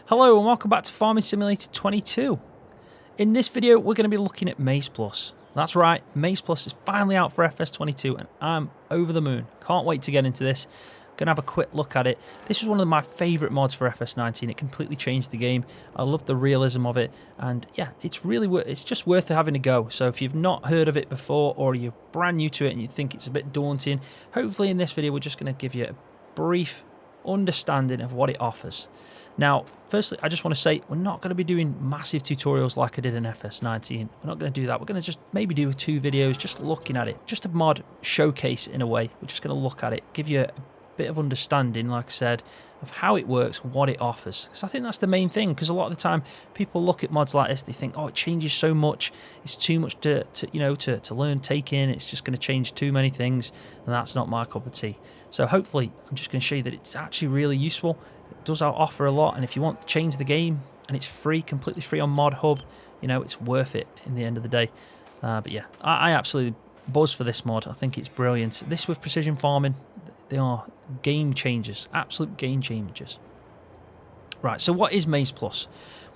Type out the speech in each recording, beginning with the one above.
Hello and welcome back to Farming Simulator 22. In this video we're going to be looking at MaizePlus. That's right, MaizePlus is finally out for FS22 and I'm over the moon. Can't wait to get into this. Going to have a quick look at it. This was one of my favourite mods for FS19. It completely changed the game. I love the realism of it and yeah, it's just worth having a go. So if you've not heard of it before or you're brand new to it and you think it's a bit daunting, hopefully in this video we're just going to give you a brief understanding of what it offers. Now, firstly, I just want to say we're not going to be doing massive tutorials like I did in FS19. We're not going to do that. We're going to just maybe do 2 videos just looking at it. Just a mod showcase in a way. We're just going to look at it, give you a bit of understanding, like I said, of how it works, what it offers. Because I think that's the main thing, because a lot of the time people look at mods like this, they think, oh, it changes so much. It's too much to learn, take in. It's just going to change too many things, and that's not my cup of tea. So hopefully I'm just going to show you that it's actually really useful. It does offer a lot, and if you want to change the game and it's free, completely free on Mod Hub, you know, it's worth it in the end of the day. But yeah, I absolutely buzz for this mod. I think it's brilliant. This with precision farming, they are game changers, absolute game changers. Right, so what is MaizePlus?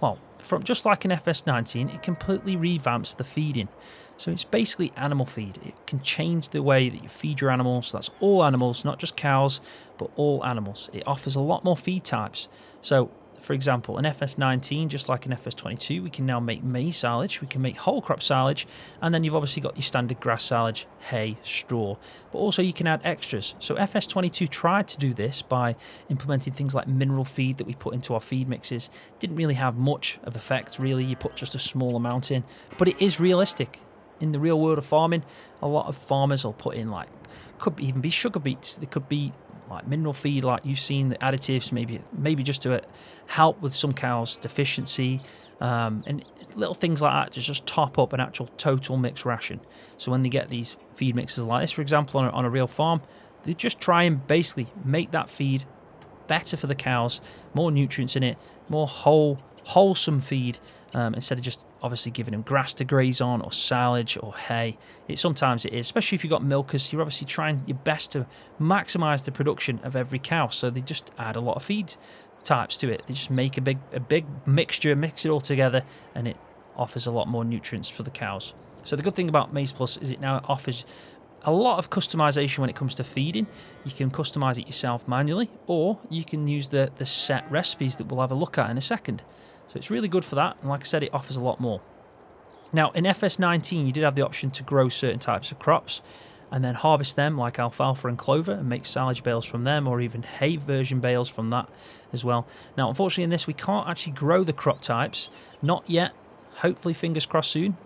Well, from just like in FS19, it completely revamps the feeding. So it's basically animal feed. It can change the way that you feed your animals. That's all animals, not just cows, but all animals. It offers a lot more feed types. So, for example, in FS19, just like in FS22, we can now make maize silage, we can make whole crop silage, and then you've obviously got your standard grass silage, hay, straw, but also you can add extras. So FS22 tried to do this by implementing things like mineral feed that we put into our feed mixes. Didn't really have much of effect, really. You put just a small amount in, but it is realistic. In the real world of farming, a lot of farmers will put in, like, could even be sugar beets, they could be like mineral feed, like you've seen, the additives, maybe just to help with some cows' deficiency, and little things like that to just top up an actual total mixed ration. So when they get these feed mixes like this, for example, on a real farm, they just try and basically make that feed better for the cows, more nutrients in it, more wholesome feed, instead of just obviously giving them grass to graze on or silage or hay. Sometimes it is, especially if you've got milkers, you're obviously trying your best to maximise the production of every cow, so they just add a lot of feed types to it. They just make a big mixture, mix it all together, and it offers a lot more nutrients for the cows. So the good thing about MaizePlus is it now offers a lot of customization when it comes to feeding. You can customize it yourself manually, or you can use the set recipes that we'll have a look at in a second. So it's really good for that, and like I said, it offers a lot more. Now, in FS19, you did have the option to grow certain types of crops and then harvest them, like alfalfa and clover, and make silage bales from them, or even hay version bales from that as well. Now, unfortunately, in this, we can't actually grow the crop types. Not yet. Hopefully, fingers crossed soon.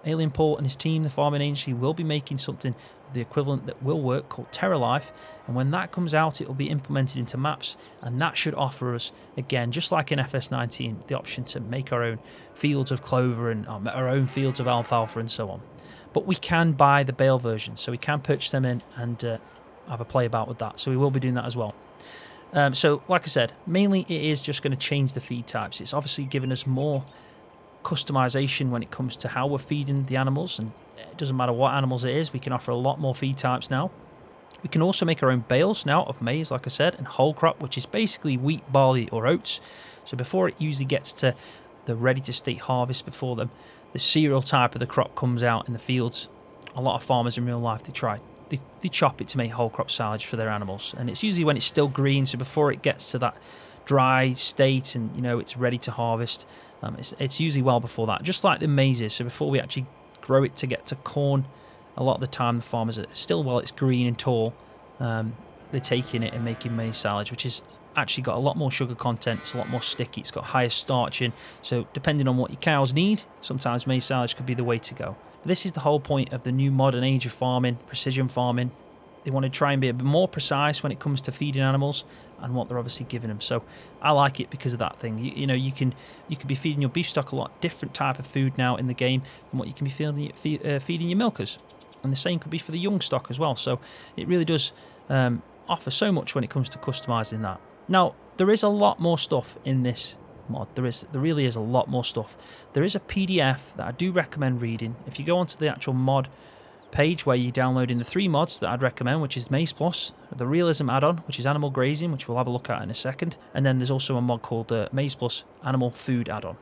Alien Paul and his team, the farming agency, will be making something the equivalent that will work, called TerraLife, and when that comes out it will be implemented into maps, and that should offer us, again, just like in FS19, the option to make our own fields of clover and our own fields of alfalfa and so on. But we can buy the bale version, so we can purchase them in and have a play about with that, so we will be doing that as well. So like I said, mainly it is just going to change the feed types. It's obviously giving us more customization when it comes to how we're feeding the animals, and it doesn't matter what animals it is, we can offer a lot more feed types now. We can also make our own bales now of maize, like I said, and whole crop, which is basically wheat, barley or oats. So before it usually gets to the ready to state harvest, before the cereal type of the crop comes out in the fields, a lot of farmers in real life, they chop it to make whole crop silage for their animals, and it's usually when it's still green, so before it gets to that dry state and, you know, it's ready to harvest. It's usually well before that, just like the maize is. So before we actually grow it to get to corn, a lot of the time the farmers are still, while it's green and tall, they're taking it and making maize silage, which is actually got a lot more sugar content. It's a lot more sticky. It's got higher starch in. So depending on what your cows need, sometimes maize silage could be the way to go. But this is the whole point of the new modern age of farming, precision farming. They want to try and be a bit more precise when it comes to feeding animals and what they're obviously giving them. So I like it because of that thing. You know, you can be feeding your beef stock a lot different type of food now in the game than what you can be feeding your milkers. And the same could be for the young stock as well. So it really does offer so much when it comes to customizing that. Now, there is a lot more stuff in this mod. There really is a lot more stuff. There is a PDF that I do recommend reading. If you go onto the actual mod page where you're downloading the 3 mods that I'd recommend, which is MaizePlus, the Realism add-on, which is Animal Grazing, which we'll have a look at in a second, and then there's also a mod called MaizePlus Animal Food add-on.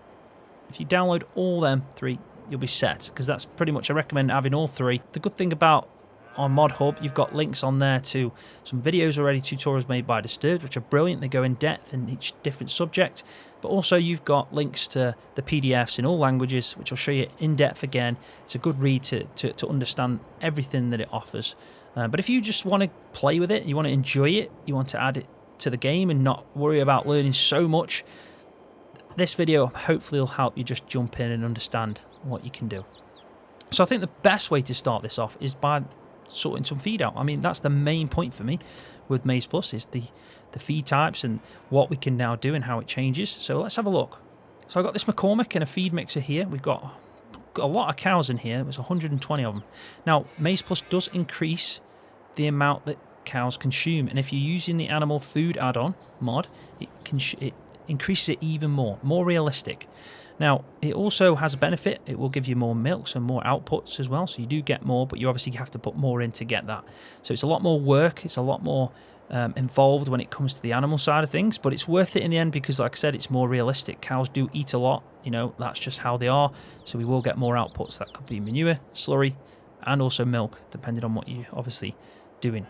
If you download all them 3, you'll be set, because that's pretty much, I recommend having all 3. The good thing about on Mod Hub, you've got links on there to some videos already, tutorials made by Disturbed, which are brilliant. They go in depth in each different subject, but also you've got links to the PDFs in all languages, which will show you in depth again. It's a good read to understand everything that it offers. But if you just want to play with it, you want to enjoy it, you want to add it to the game and not worry about learning so much, this video hopefully will help you just jump in and understand what you can do. So I think the best way to start this off is by sorting some feed out. I mean, that's the main point for me with MaizePlus, is the feed types and what we can now do and how it changes. So let's have a look. So I've got this McCormick and a feed mixer here. We've got a lot of cows in here. There's 120 of them. Now, MaizePlus does increase the amount that cows consume, and if you're using the animal food add-on mod, it increases it even more realistic. Now, it also has a benefit. It will give you more milks and more outputs as well, so you do get more, but you obviously have to put more in to get that. So it's a lot more work. It's a lot more involved when it comes to the animal side of things, but it's worth it in the end because, like I said, it's more realistic. Cows do eat a lot. You know, that's just how they are, so we will get more outputs. That could be manure, slurry, and also milk, depending on what you're obviously doing.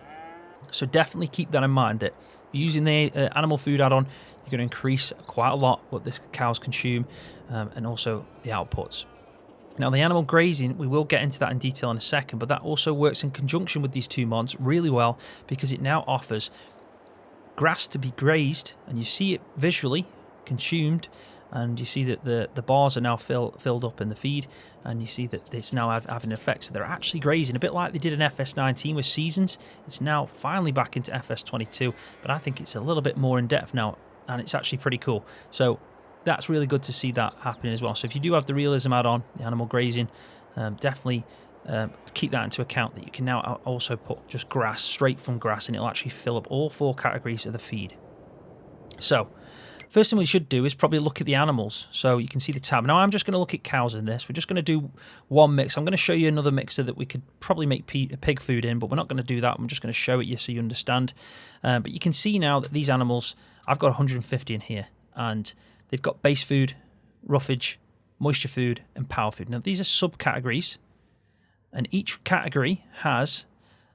So definitely keep that in mind, that using the animal food add-on, you're going to increase quite a lot what the cows consume, and also the outputs. Now, the animal grazing, we will get into that in detail in a second, but that also works in conjunction with these 2 mods really well, because it now offers grass to be grazed, and you see it visually consumed, and you see that the bars are now filled up in the feed, and you see that it's now having an effect. So they're actually grazing, a bit like they did in FS19 with seasons. It's now finally back into FS22, but I think it's a little bit more in depth now, and it's actually pretty cool. So that's really good to see that happening as well. So if you do have the Realism add-on, the animal grazing, definitely keep that into account, that you can now also put just grass, straight from grass, and it'll actually fill up all 4 categories of the feed. So first thing we should do is probably look at the animals. So you can see the tab. Now I'm just going to look at cows in this. We're just going to do one mix. I'm going to show you another mixer that we could probably make pig food in, but we're not going to do that. I'm just going to show it you so you understand. But you can see now that these animals, I've got 150 in here, and they've got base food, roughage, moisture food, and power food. Now these are subcategories, and each category has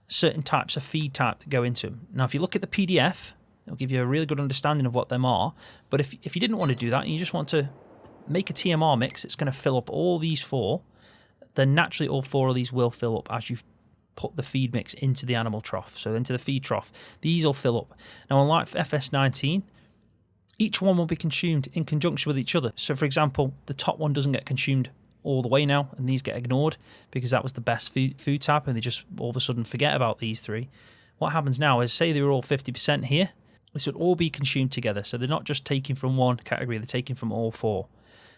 certain types of feed type that go into them. Now if you look at the PDF, it'll give you a really good understanding of what them are. But if you didn't want to do that and you just want to make a TMR mix, it's going to fill up all these 4, then naturally all 4 of these will fill up as you put the feed mix into the animal trough, so into the feed trough. These will fill up. Now, unlike FS19, each one will be consumed in conjunction with each other. So, for example, the top one doesn't get consumed all the way now, and these get ignored because that was the best food type, and they just all of a sudden forget about these 3. What happens now is, say they were all 50% here, this would all be consumed together. So they're not just taking from one category, they're taking from all 4.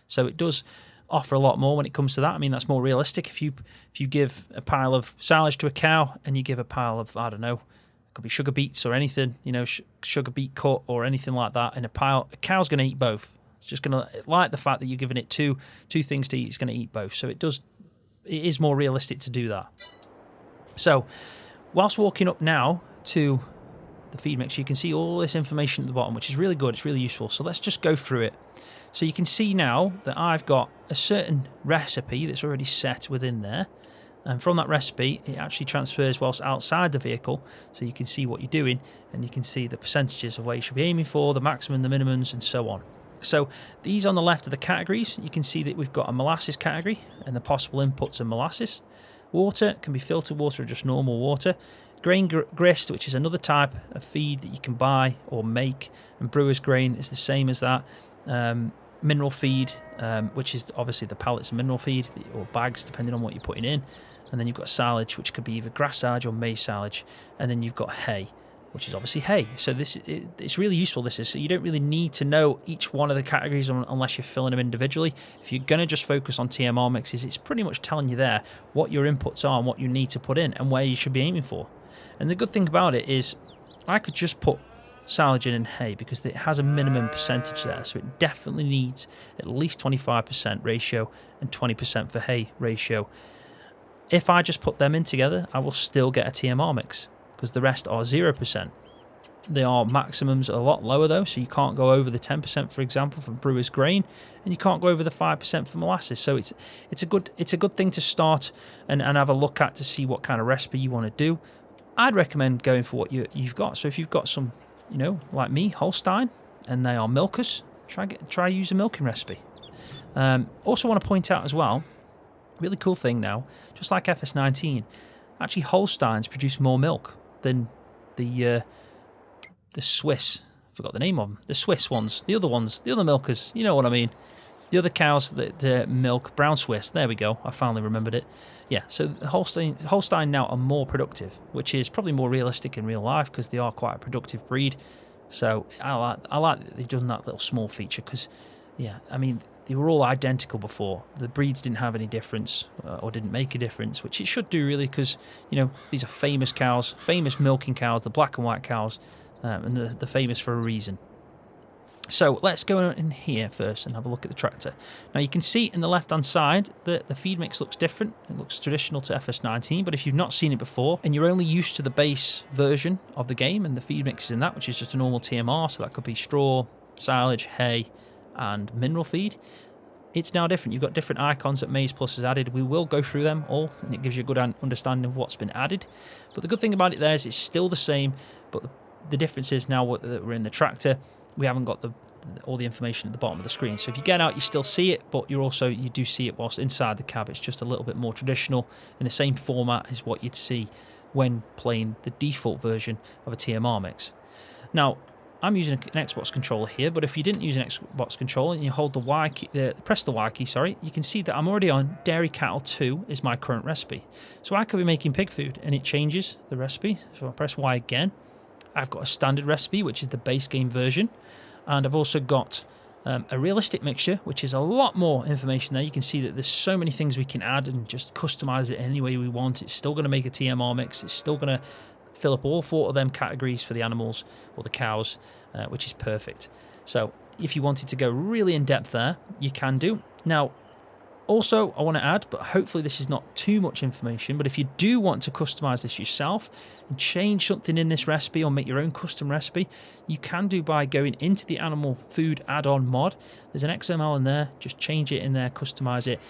So it does offer a lot more when it comes to that. I mean, that's more realistic. If you give a pile of silage to a cow and you give a pile of, I don't know, it could be sugar beets or anything, you know, sugar beet cut or anything like that in a pile, a cow's going to eat both. It's just going to, like the fact that you're giving it two things to eat, it's going to eat both. So it is more realistic to do that. So whilst walking up now to the feed mix, you can see all this information at the bottom, which is really good. It's really useful. So let's just go through it. So you can see now that I've got a certain recipe that's already set within there. And from that recipe, it actually transfers whilst outside the vehicle. So you can see what you're doing, and you can see the percentages of where you should be aiming for, the maximum, the minimums, and so on. So these on the left are the categories. You can see that we've got a molasses category and the possible inputs of molasses. Water can be filtered water or just normal water. Grain grist, which is another type of feed that you can buy or make, and brewer's grain is the same as that. Mineral feed, which is obviously the pellets of mineral feed, or bags, depending on what you're putting in. And then you've got silage, which could be either grass silage or maize silage. And then you've got hay, which is obviously hay. So it's really useful, this is. So you don't really need to know each one of the categories unless you're filling them individually. If you're going to just focus on TMR mixes, it's pretty much telling you there what your inputs are and what you need to put in and where you should be aiming for. And the good thing about it is I could just put silage in hay because it has a minimum percentage there. So it definitely needs at least 25% ratio and 20% for hay ratio. If I just put them in together, I will still get a TMR mix because the rest are 0%. They are maximums a lot lower though, so you can't go over the 10%, for example, for brewer's grain, and you can't go over the 5% for molasses. So it's a good thing to start and have a look at to see what kind of recipe you want to do. I'd recommend going for what you've got. So if you've got some, you know, like me, Holstein, and they are milkers, try use a milking recipe. Also want to point out as well, really cool thing now, just like FS19, actually Holsteins produce more milk than the Swiss, I forgot the name of them, the Swiss ones, the other milkers, you know what I mean. The other cows that milk, brown Swiss, there we go, I finally remembered it. Yeah, so Holstein now are more productive, which is probably more realistic in real life because they are quite a productive breed. So I like that they've done that little small feature because, yeah, I mean, they were all identical before. The breeds didn't have any difference or didn't make a difference, which it should do really because, you know, these are famous cows, famous milking cows, the black and white cows, and they're famous for a reason. So let's go in here first and have a look at the tractor. Now you can see in the left hand side that the feed mix looks different. It looks traditional to FS19, but if you've not seen it before and you're only used to the base version of the game and the feed mix is in that, which is just a normal TMR, so that could be straw, silage, hay and mineral feed, it's now different. You've got different icons that MaizePlus has added. We will go through them all and it gives you a good understanding of what's been added. But the good thing about it there is it's still the same, but the difference is now that we're in the tractor, we haven't got all the information at the bottom of the screen. So if you get out, you still see it, but you do see it whilst inside the cab. It's just a little bit more traditional in the same format as what you'd see when playing the default version of a TMR mix. Now, I'm using an Xbox controller here, but if you didn't use an Xbox controller and you hold the Y key, press the Y key, sorry, you can see that I'm already on Dairy Cattle 2 is my current recipe. So I could be making pig food and it changes the recipe. So I press Y again. I've got a standard recipe, which is the base game version. And I've also got a realistic mixture, which is a lot more information there. You can see that there's so many things we can add and just customize it any way we want. It's still going to make a TMR mix. It's still going to fill up all 4 of them categories for the animals or the cows, which is perfect. So if you wanted to go really in depth there, you can do. Now, also, I want to add, but hopefully this is not too much information, but if you do want to customize this yourself and change something in this recipe or make your own custom recipe, you can do by going into the animal food add-on mod. There's an XML in there, just change it in there, customize it.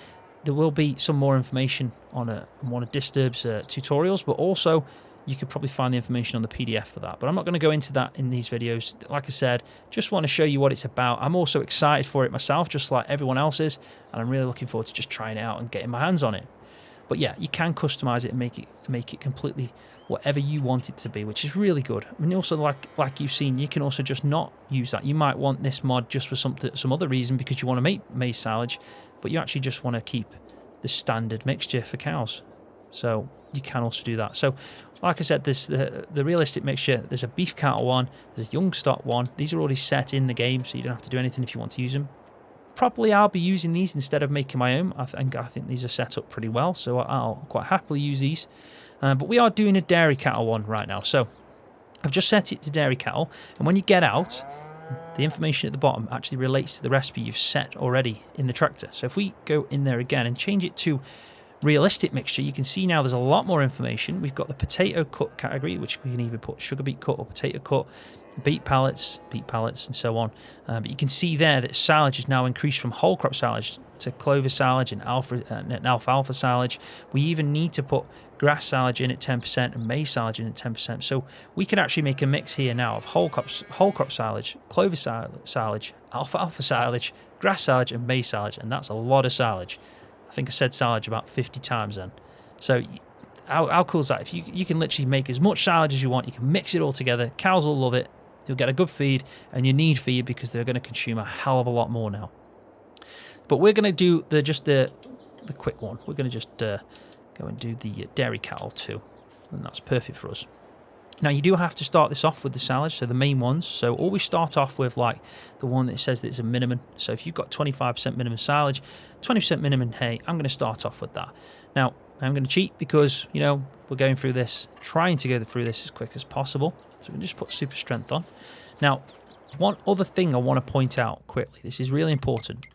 There will be some more information on one of Disturb's tutorials, but also you could probably find the information on the PDF for that. But I'm not going to go into that in these videos. Like I said, just want to show you what it's about. I'm also excited for it myself, just like everyone else is, and I'm really looking forward to just trying it out and getting my hands on it. But yeah, you can customize it and make it completely whatever you want it to be, which is really good. I mean, also like you've seen, you can also just not use that. You might want this mod just for some other reason because you want to make maize silage, but you actually just want to keep the standard mixture for cows. So you can also do that. So like I said, there's the realistic mixture, there's a beef cattle one, there's a young stock one. These are already set in the game, so you don't have to do anything if you want to use them. Probably I'll be using these instead of making my own. I think these are set up pretty well, so I'll quite happily use these. But we are doing a dairy cattle one right now. So I've just set it to dairy cattle, and when you get out, the information at the bottom actually relates to the recipe you've set already in the tractor. So if we go in there again and change it to realistic mixture, you can see now there's a lot more information. We've got the potato cut category, which we can either put sugar beet cut or potato cut, beet pallets, and so on. But you can see there that silage is now increased from whole crop silage to clover silage and alfalfa silage. We even need to put grass silage in at 10% and maize silage in at 10%. So we can actually make a mix here now of whole crop silage, clover silage, alfalfa silage, grass silage, and maize silage, and that's a lot of silage. I think I said silage about 50 times then. So how cool is that? If you can literally make as much silage as you want, you can mix it all together. Cows will love it. You'll get a good feed, and you need feed because they're going to consume a hell of a lot more now. But we're going to do the quick one. We're going to just go and do the dairy cattle too, and that's perfect for us. Now you do have to start this off with the silage, so the main ones. So always start off with like the one that says that it's a minimum. So if you've got 25% minimum silage, 20% minimum hay, I'm going to start off with that. Now I'm going to cheat because, you know, we're going through this, trying to go through this as quick as possible. So we can just put super strength on. Now, one other thing I want to point out quickly, this is really important.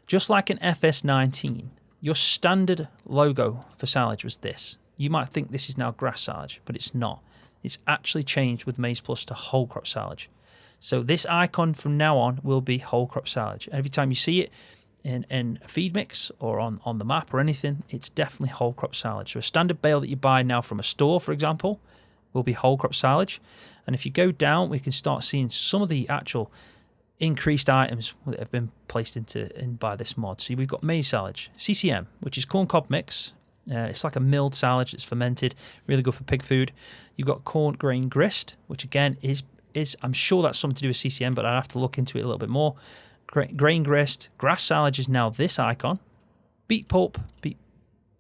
Just like an FS19, Your standard logo for silage was this. You might think this is now grass silage, but it's not. It's actually changed with MaizePlus to whole crop silage. So this icon from now on will be whole crop silage. Every time you see it in a feed mix or on the map or anything, it's definitely whole crop silage. So a standard bale that you buy now from a store, for example, will be whole crop silage. And if you go down, we can start seeing some of the actual increased items that have been placed in by this mod. So we've got maize silage, CCM, which is corn cob mix. It's like a milled silage that's fermented, really good for pig food. You've got corn grain grist, which again is I'm sure that's something to do with CCM, but I'd have to look into it a little bit more. Grain grist, grass silage is now this icon. Beet pulp,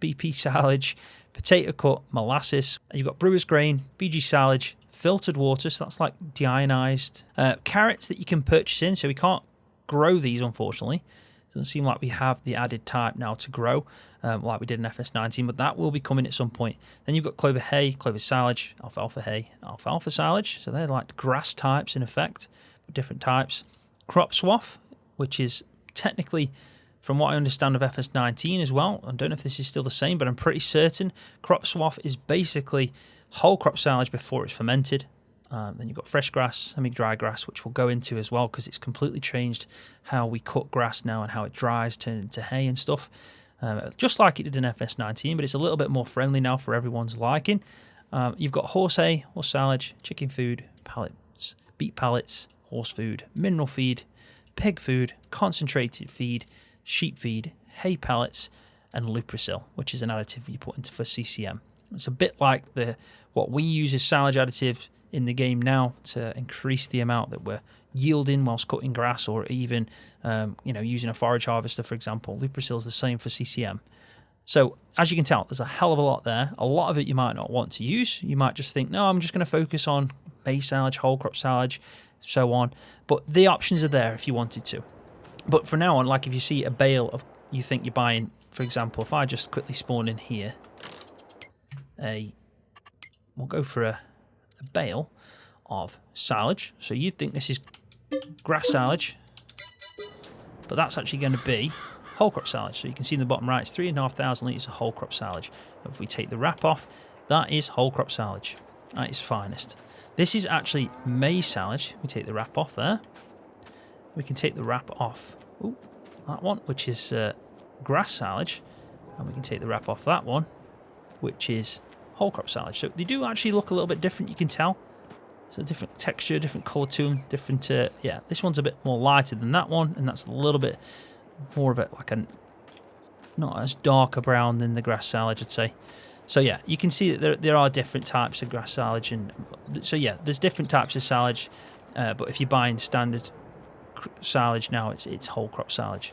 BP silage, potato cut, molasses. You've got brewer's grain, BG silage, filtered water, so that's like deionized. Carrots that you can purchase in, so we can't grow these, unfortunately. Doesn't seem like we have the added type now to grow, like we did in FS19, but that will be coming at some point. Then you've got clover hay, clover silage, alfalfa hay, alfalfa silage. So they're like grass types in effect, but different types. Crop swath, which is technically, from what I understand of FS19 as well, I don't know if this is still the same, but I'm pretty certain crop swath is basically whole crop silage before it's fermented. Then you've got fresh grass, semi-dry grass, which we'll go into as well because it's completely changed how we cut grass now and how it dries, turning into hay and stuff. Just like it did in FS19, but it's a little bit more friendly now for everyone's liking. You've got horse hay, horse silage, chicken food, pallets, beet pallets, horse food, mineral feed, pig food, concentrated feed, sheep feed, hay pellets, and luprasil, which is an additive you put into for CCM. It's a bit like what we use as silage additive in the game now to increase the amount that we're yielding whilst cutting grass, or even using a forage harvester, for example. Luprasil is the same for CCM. So as you can tell, there's a hell of a lot there. A lot of it you might not want to use. You might just think, no, I'm just going to focus on maize silage, whole crop silage, so on. But the options are there if you wanted to. But for now on, like if you see a bale of, you think you're buying, for example, if I just quickly spawn in here, we'll go for a bale of silage. So you'd think this is grass silage, but that's actually going to be whole crop silage. So you can see in the bottom right, it's 3,500 litres of whole crop silage. If we take the wrap off, that is whole crop silage at its finest. This is actually maize silage. We take the wrap off there. We can take the wrap off that one, which is grass silage, and we can take the wrap off that one, which is whole crop silage. So they do actually look a little bit different, you can tell. It's a different texture, different colour to them, different, yeah, this one's a bit more lighter than that one, and that's a little bit more of it, like a, not as dark a brown than the grass silage, I'd say. So yeah, you can see that there are different types of grass silage, and so yeah, there's different types of silage, but if you're buying standard silage now, it's whole crop silage.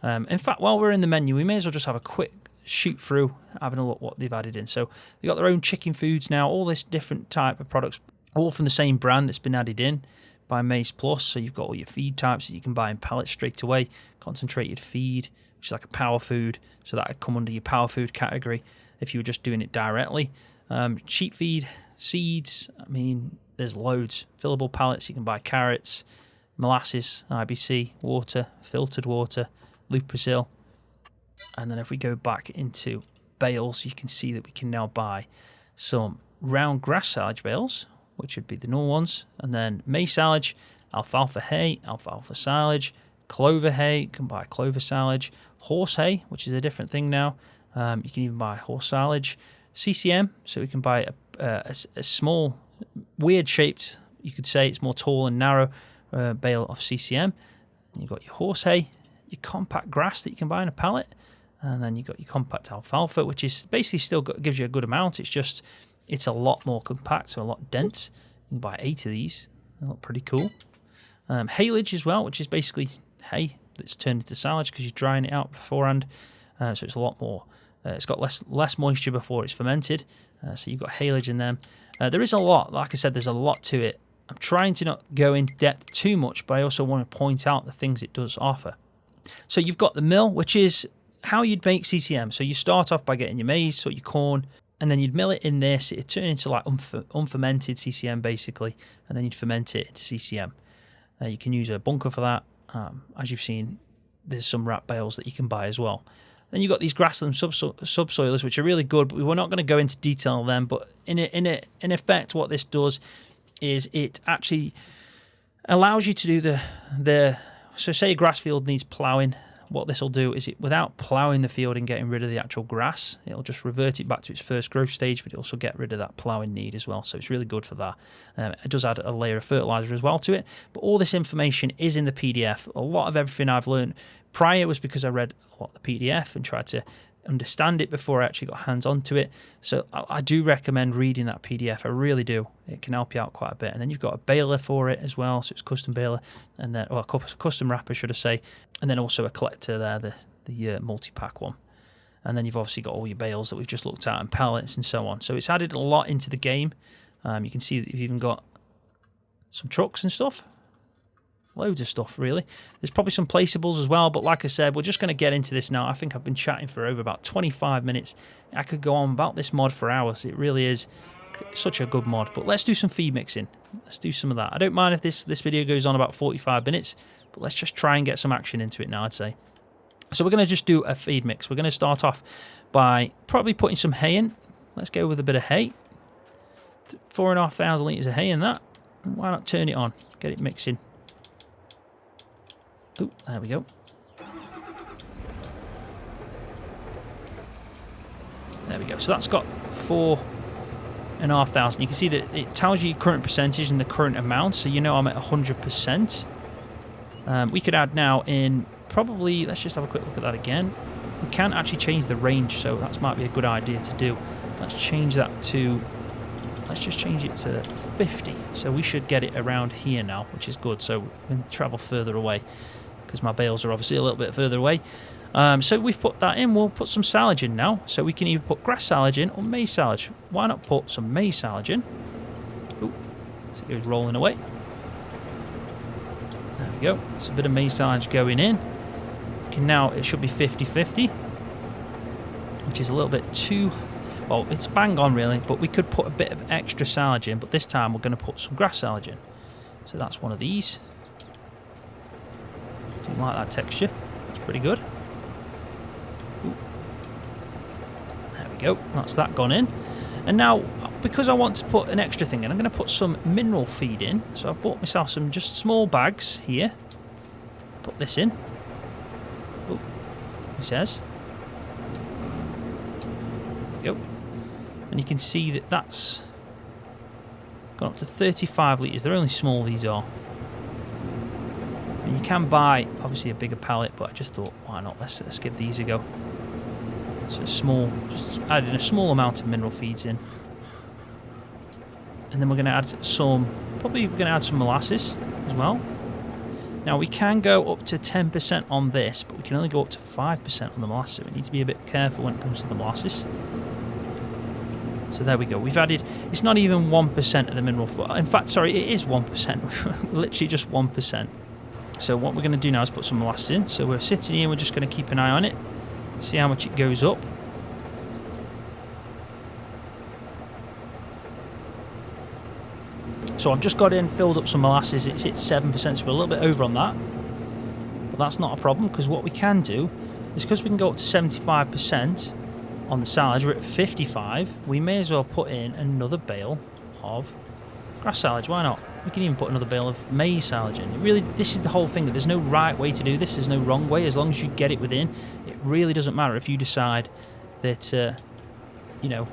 In fact, while we're in the menu, we may as well just have a quick shoot through, having a look what they've added in. So they've got their own chicken foods now, all this different type of products, all from the same brand that's been added in by MaizePlus. So you've got all your feed types that you can buy in pallets straight away. Concentrated feed, which is like a power food, so that would come under your power food category if you were just doing it directly. Sheep feed, seeds, I mean, there's loads. Fillable pallets, you can buy carrots, molasses, IBC, water, filtered water, luprasil. And then if we go back into bales, you can see that we can now buy some round grass silage bales, which would be the normal ones, and then maize silage, alfalfa hay, alfalfa silage, clover hay, you can buy clover silage, horse hay, which is a different thing now. You can even buy horse silage, CCM, so we can buy a small, weird shaped, you could say it's more tall and narrow bale of CCM. And you've got your horse hay, your compact grass that you can buy in a pallet, and then you've got your compact alfalfa, which is basically still gives you a good amount. It's just, it's a lot more compact, so a lot dense. You can buy 8 of these. They look pretty cool. Haylage as well, which is basically hay that's turned into silage because you're drying it out beforehand. So it's a lot more. It's got less moisture before it's fermented. So you've got haylage in them. There is a lot. Like I said, there's a lot to it. I'm trying to not go in depth too much, but I also want to point out the things it does offer. So you've got the mill, which is how you'd make CCM. So you start off by getting your maize or your corn, and then you'd mill it in this. It'd turn into like unfermented CCM basically, and then you'd ferment it into CCM. You can use a bunker for that. As you've seen, there's some wrap bales that you can buy as well. Then you've got these grassland subsoilers, which are really good, but we're not going to go into detail on them. But in effect, what this does is it actually allows you to do so say a grass field needs ploughing. What this will do is, without ploughing the field and getting rid of the actual grass, it'll just revert it back to its first growth stage, but it also get rid of that ploughing need as well. So it's really good for that. It does add a layer of fertilizer as well to it. But all this information is in the PDF. A lot of everything I've learned prior was because I read a lot of the PDF and tried to understand it before I actually got hands onto it. So I do recommend reading that PDF. I really do. It can help you out quite a bit. And then you've got a baler for it as well, so it's custom baler, and then a custom wrapper, should I say, and then also a collector there, the multi-pack one. And then you've obviously got all your bales that we've just looked at and pallets and so on. So it's added a lot into the game. You can see that you've even got some trucks and stuff. Loads of stuff, really. There's probably some placeables as well, but like I said, we're just going to get into this now. I think I've been chatting for over about 25 minutes. I could go on about this mod for hours. It really is such a good mod. But let's do some feed mixing. Let's do some of that. I don't mind if this video goes on about 45 minutes, but let's just try and get some action into it now, I'd say. So we're going to just do a feed mix. We're going to start off by probably putting some hay in. Let's go with a bit of hay. 4,500 litres of hay in that. And why not turn it on? Get it mixing. Oh, there we go. There we go. So that's got 4,500. You can see that it tells you your current percentage and the current amount, so you know I'm at 100%. We could add now in probably, let's just have a quick look at that again. We can actually change the range, so that might be a good idea to do. Let's change that to, let's just change it to 50. So we should get it around here now, which is good. So we can travel further away, because my bales are obviously a little bit further away. So we've put that in. We'll put some silage in now. So we can either put grass silage in or maize silage. Why not put some maize silage in? Ooh, so it goes rolling away. There we go. It's a bit of maize silage going in. Now it should be 50-50, which is a little bit too, well, it's bang on really, but we could put a bit of extra silage in, but this time we're going to put some grass silage in. So that's one of these. Do you like that texture? It's pretty good. Ooh. There we go. That's that gone in. And now, because I want to put an extra thing in, I'm going to put some mineral feed in. So I've bought myself some just small bags here. Put this in. Ooh, it says. There we go. And you can see that that's gone up to 35 litres. They're only small, these are. And you can buy, obviously, a bigger pallet, but I just thought, why not? Let's give these a go. So small, just adding a small amount of mineral feeds in. And then we're going to add some, probably we're going to add some molasses as well. Now we can go up to 10% on this, but we can only go up to 5% on the molasses. We need to be a bit careful when it comes to the molasses. So there we go. We've added, it's not even 1% of the mineral. In fact, sorry, it is 1%. Literally just 1%. So what we're going to do now is put some molasses in. So we're sitting here, we're just going to keep an eye on it. See how much it goes up. So I've just got in, filled up some molasses. It's at 7%, so we're a little bit over on that. But that's not a problem, because what we can do is, because we can go up to 75% on the silage, we're at 55, we may as well put in another bale of grass silage. Why not? We can even put another bale of maize silage in. It really, this is the whole thing, that there's no right way to do this, there's no wrong way. As long as you get it within, it really doesn't matter if you decide that, you know,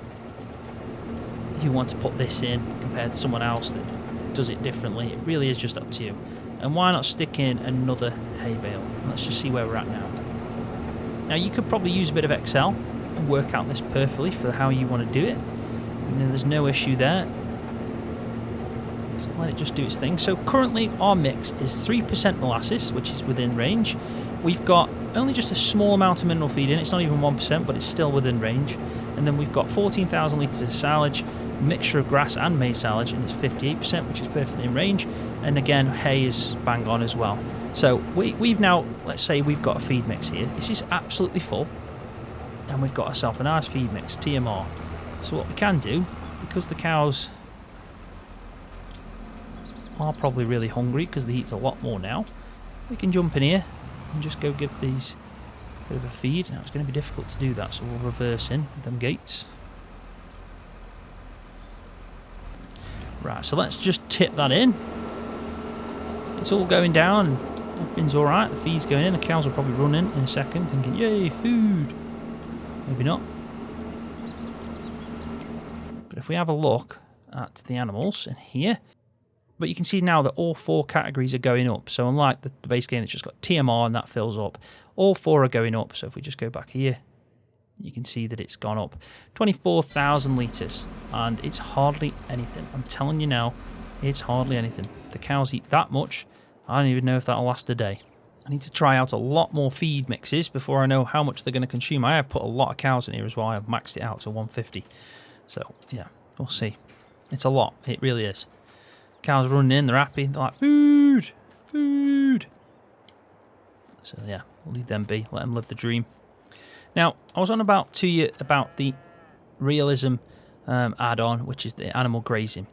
you want to put this in compared to someone else that does it differently. It really is just up to you. And why not stick in another hay bale? Let's just see where we're at now. Now you could probably use a bit of Excel and work out this perfectly for how you want to do it. You know, there's no issue there. So let it just do its thing. So currently our mix is 3% molasses, which is within range. We've got only just a small amount of mineral feed in. It's not even 1%, but it's still within range. And then we've got 14,000 litres of silage, mixture of grass and maize silage, and it's 58%, which is perfectly in range. And again, hay is bang on as well. So we've now, let's say we've got a feed mix here. This is absolutely full. And we've got ourselves a nice feed mix, TMR. So what we can do, because the cows are probably really hungry because they eat a lot more now, we can jump in here and just go give these a bit of a feed. Now it's going to be difficult to do that, so we'll reverse in with them gates. Right, so let's just tip that in. It's all going down and everything's alright. The feed's going in. The cows will probably run in a second thinking, yay, food. Maybe not. But if we have a look at the animals in here, but you can see now that all 4 categories are going up. So unlike the base game that's just got TMR and that fills up, all 4 are going up. So if we just go back here, you can see that it's gone up 24,000 litres, and it's hardly anything. I'm telling you now, it's hardly anything. The cows eat that much. I don't even know if that'll last a day. I need to try out a lot more feed mixes before I know how much they're going to consume. I have put a lot of cows in here as well. I've maxed it out to 150. So yeah, we'll see. It's a lot. It really is. Cows running in, they're happy. They're like, food, food. So yeah, we'll leave them be. Let them live the dream. Now, I was on about to you about the realism add-on, which is the animal grazing.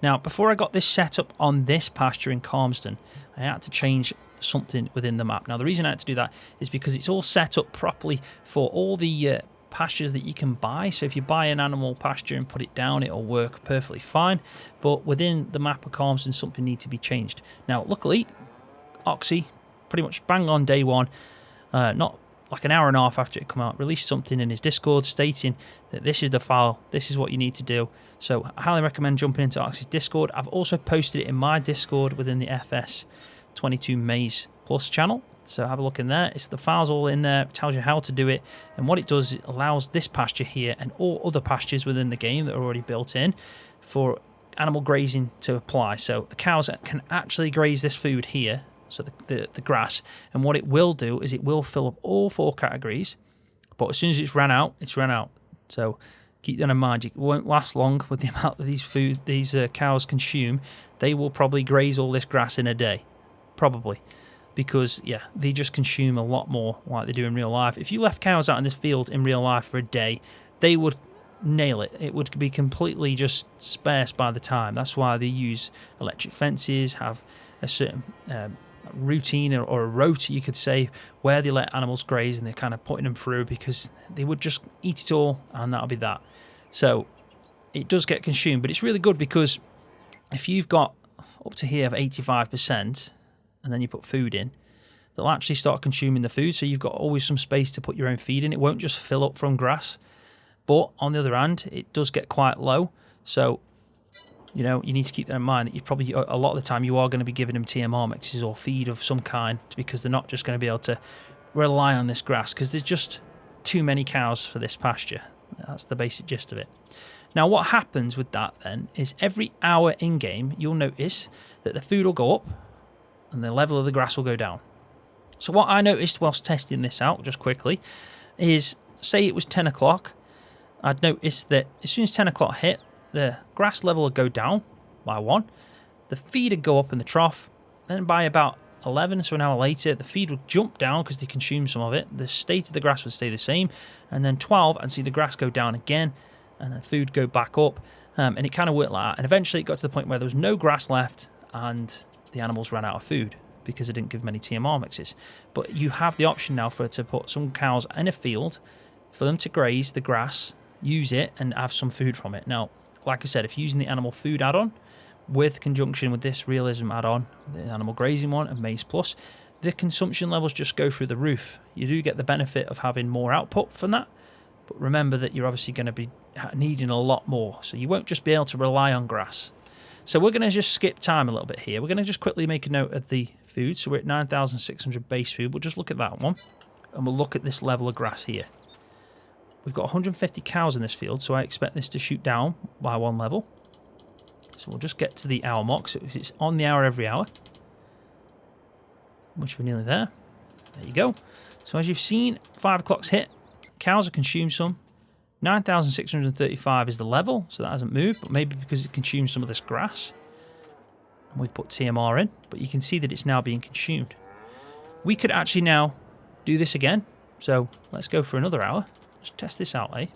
Now, before I got this set up on this pasture in Calmsden, I had to change something within the map. Now, the reason I had to do that is because it's all set up properly for all the pastures that you can buy. So if you buy an animal pasture and put it down, it'll work perfectly fine. But within the map of Calmsden, something needs to be changed. Now, luckily, Oxy, pretty much bang on day one, not like an hour and a half after it come out, released something in his Discord stating that this is the file, this is what you need to do. So I highly recommend jumping into Oxy's Discord. I've also posted it in my Discord within the FS22 MaizePlus channel. So have a look in there. It's the files all in there. It tells you how to do it. And what it does, it allows this pasture here and all other pastures within the game that are already built in for animal grazing to apply. So the cows can actually graze this food here, so the grass. And what it will do is it will fill up all 4 categories. But as soon as it's ran out, it's ran out. So keep that in mind. It won't last long with the amount that these cows consume. They will probably graze all this grass in a day. Probably. Because, yeah, they just consume a lot more like they do in real life. If you left cows out in this field in real life for a day, they would nail it. It would be completely just sparse by the time. That's why they use electric fences, have a certain routine or a rota, you could say, where they let animals graze and they're kind of putting them through, because they would just eat it all and that'll be that. So it does get consumed, but it's really good because if you've got up to here of 85%, and then you put food in, they'll actually start consuming the food, so you've got always some space to put your own feed in. It won't just fill up from grass. But on the other hand, it does get quite low, so you know, you need to keep that in mind, that you probably, a lot of the time, you are going to be giving them TMR mixes or feed of some kind, because they're not just going to be able to rely on this grass, because there's just too many cows for this pasture. That's the basic gist of it. Now, what happens with that then is every hour in-game, you'll notice that the food will go up and the level of the grass will go down. So what I noticed whilst testing this out, just quickly, is, say it was 10 o'clock, I'd noticed that as soon as 10 o'clock hit, the grass level would go down by 1, the feed would go up in the trough, then by about 11, so an hour later, the feed would jump down because they consumed some of it, the state of the grass would stay the same, and then 12, I'd see the grass go down again, and then food go back up, and it kind of worked like that, and eventually it got to the point where there was no grass left, and the animals ran out of food because they didn't give many TMR mixes. But you have the option now to put some cows in a field for them to graze the grass, use it, and have some food from it. Now, like I said, if you're using the animal food add-on with conjunction with this realism add-on, the animal grazing one and MaizePlus, the consumption levels just go through the roof. You do get the benefit of having more output from that, but remember that you're obviously going to be needing a lot more, so you won't just be able to rely on grass. So we're going to just skip time a little bit here. We're going to just quickly make a note of the food. So we're at 9,600 base food. We'll just look at that one, and we'll look at this level of grass here. We've got 150 cows in this field, so I expect this to shoot down by 1 level. So we'll just get to the hour mark. So it's on the hour every hour, which we're nearly there. There you go. So as you've seen, 5 o'clock's hit. Cows have consumed some. 9,635 is the level, so that hasn't moved, but maybe because it consumed some of this grass. And we've put TMR in, but you can see that it's now being consumed. We could actually now do this again, so let's go for another hour. Let's test this out, eh?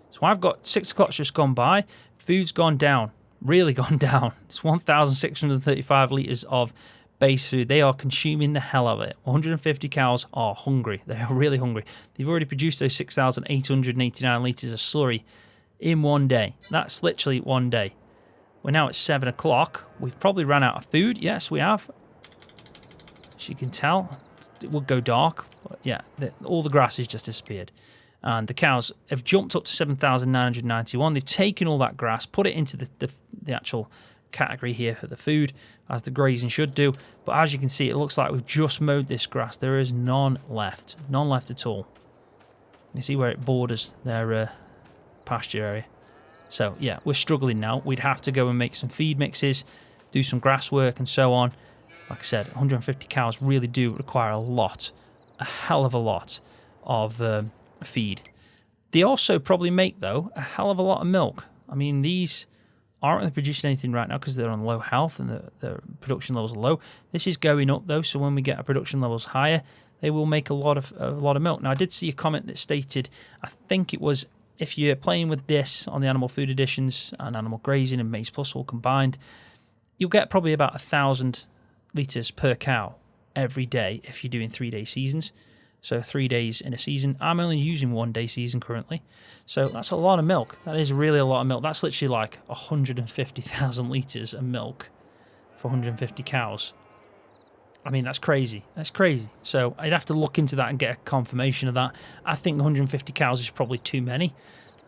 So So I've got 6 o'clock just gone by. Food's gone down, really gone down. It's 1,635 litres of base food. They are consuming the hell out of it. 150 cows are hungry. They are really hungry. They've already produced those 6,889 litres of slurry in one day. That's literally one day. We're now at 7 o'clock. We've probably run out of food. Yes, we have. As you can tell, it would go dark. But yeah, all the grass has just disappeared. And the cows have jumped up to 7,991. They've taken all that grass, put it into the actual category here for the food, as the grazing should do. But as you can see, it looks like we've just mowed this grass. There is none left. None left at all. You see where it borders their pasture area. So yeah, we're struggling now. We'd have to go and make some feed mixes, do some grass work and so on. Like I said, 150 cows really do require a hell of a lot of feed. They also probably make, though, a hell of a lot of milk. I mean, these aren't really producing anything right now because they're on low health and the production levels are low. This is going up, though, so when we get our production levels higher, they will make a lot of milk. Now, I did see a comment that stated, I think it was, if you're playing with this on the animal food editions and animal grazing and MaizePlus all combined, you'll get probably about 1,000 litres per cow every day if you're doing 3-day seasons. So 3 days in a season. I'm only using 1-day season currently. So that's a lot of milk. That is really a lot of milk. That's literally like 150,000 litres of milk for 150 cows. I mean, that's crazy. That's crazy. So I'd have to look into that and get a confirmation of that. I think 150 cows is probably too many.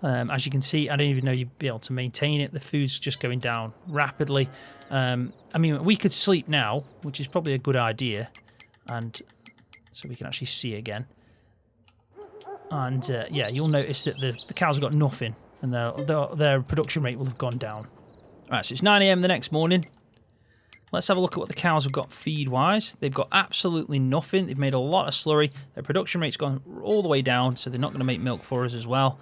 As you can see, I don't even know you'd be able to maintain it. The food's just going down rapidly. I mean, we could sleep now, which is probably a good idea. And so we can actually see again. And yeah, you'll notice that the cows have got nothing. And their production rate will have gone down. All right, so it's 9 AM the next morning. Let's have a look at what the cows have got feed-wise. They've got absolutely nothing. They've made a lot of slurry. Their production rate's gone all the way down, so they're not going to make milk for us as well.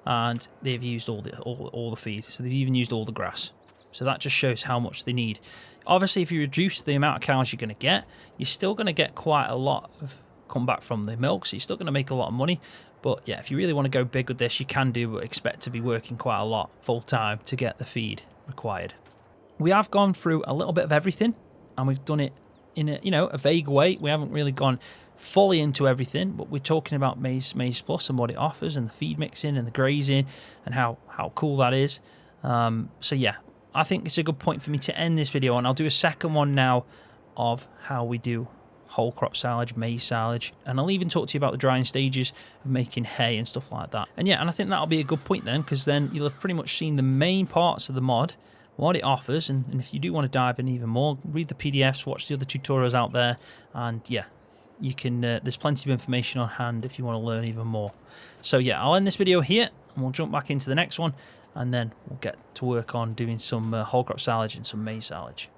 And they've used all the feed. So they've even used all the grass. So that just shows how much they need. Obviously, if you reduce the amount of cows you're going to get, you're still going to get quite a lot of comeback from the milk, so you're still going to make a lot of money. But yeah, if you really want to go big with this, you can do, but expect to be working quite a lot full-time to get the feed required. We have gone through a little bit of everything, and we've done it in a vague way. We haven't really gone fully into everything, but we're talking about MaizePlus and what it offers, and the feed mixing and the grazing, and how cool that is. So yeah, I think it's a good point for me to end this video on. I'll do a second one now of how we do whole crop silage, maize silage, and I'll even talk to you about the drying stages of making hay and stuff like that. And yeah, and I think that'll be a good point then, because then you'll have pretty much seen the main parts of the mod, what it offers, and if you do want to dive in even more, read the PDFs, watch the other tutorials out there, and yeah, you can. There's plenty of information on hand if you want to learn even more. So yeah, I'll end this video here, and we'll jump back into the next one, and then we'll get to work on doing some whole crop silage and some maize silage.